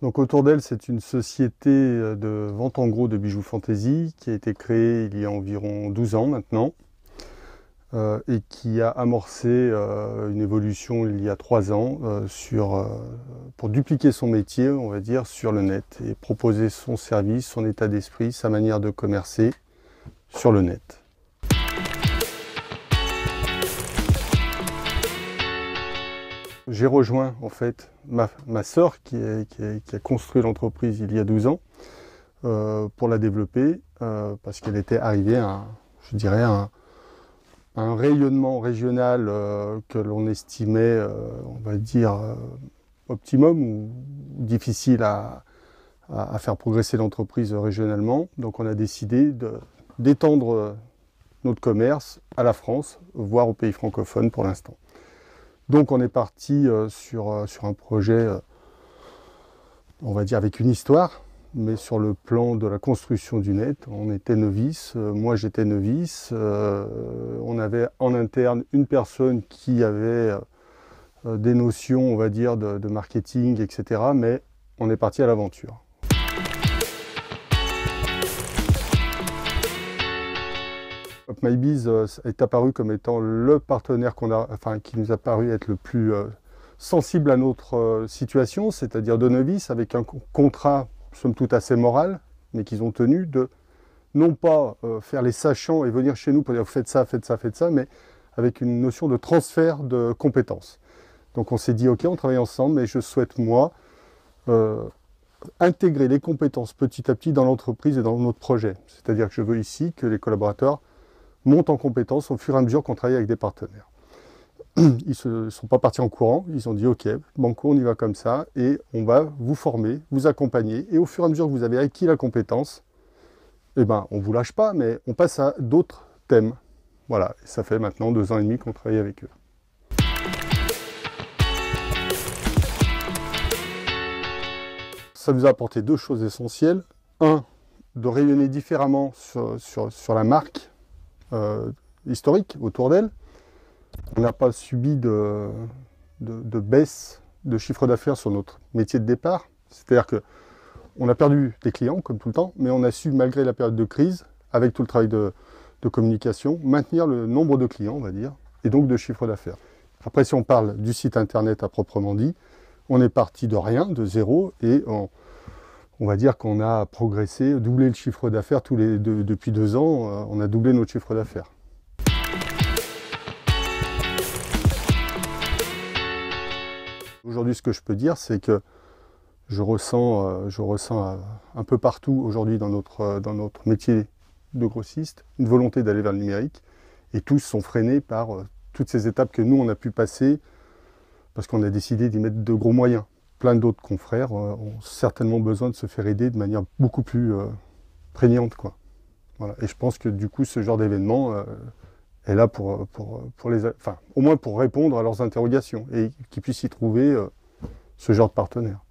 Donc Autour d'elle, c'est une société de vente en gros de bijoux fantaisie qui a été créée il y a environ 12 ans maintenant et qui a amorcé une évolution il y a 3 ans pour dupliquer son métier, on va dire, sur le net et proposer son service, son état d'esprit, sa manière de commercer sur le net. J'ai rejoint en fait ma sœur qui a construit l'entreprise il y a 12 ans pour la développer parce qu'elle était arrivée à, je dirais, un rayonnement régional que l'on estimait, on va dire, optimum ou difficile à faire progresser l'entreprise régionalement. Donc on a décidé d'étendre notre commerce à la France, voire aux pays francophones pour l'instant. Donc on est parti sur un projet, on va dire avec une histoire, mais sur le plan de la construction du net, on était novice, moi j'étais novice, on avait en interne une personne qui avait des notions, on va dire, de marketing, etc. Mais on est parti à l'aventure. UpMyBiz est apparu comme étant le partenaire qui nous a paru être le plus sensible à notre situation, c'est-à-dire de novice, avec un contrat, somme toute assez moral, mais qu'ils ont tenu de non pas faire les sachants et venir chez nous pour dire faites ça, faites ça, faites ça, mais avec une notion de transfert de compétences. Donc on s'est dit ok, on travaille ensemble, mais je souhaite moi intégrer les compétences petit à petit dans l'entreprise et dans notre projet. C'est-à-dire que je veux ici que les collaborateurs montent en compétences au fur et à mesure qu'on travaille avec des partenaires. Ils ne sont pas partis en courant, ils ont dit ok, banco, on y va comme ça et on va vous former, vous accompagner et au fur et à mesure que vous avez acquis la compétence, eh ben, on ne vous lâche pas, mais on passe à d'autres thèmes. Voilà, et ça fait maintenant 2 ans et demi qu'on travaille avec eux. Ça nous a apporté 2 choses essentielles. Un, de rayonner différemment sur la marque historique autour d'elle. On n'a pas subi de baisse de chiffre d'affaires sur notre métier de départ. C'est-à-dire qu'on a perdu des clients, comme tout le temps, mais on a su, malgré la période de crise, avec tout le travail de communication, maintenir le nombre de clients, on va dire, et donc de chiffre d'affaires. Après, si on parle du site internet à proprement dit, on est parti de rien, de zéro, et on va dire qu'on a progressé, doublé le chiffre d'affaires depuis 2 ans, on a doublé notre chiffre d'affaires. Aujourd'hui, ce que je peux dire, c'est que je ressens un peu partout aujourd'hui dans notre métier de grossiste une volonté d'aller vers le numérique, et tous sont freinés par toutes ces étapes que nous, on a pu passer parce qu'on a décidé d'y mettre de gros moyens. Plein d'autres confrères ont certainement besoin de se faire aider de manière beaucoup plus prégnante, quoi. Voilà. Et je pense que du coup, ce genre d'événement est là au moins pour répondre à leurs interrogations et qu'ils puissent y trouver ce genre de partenaire.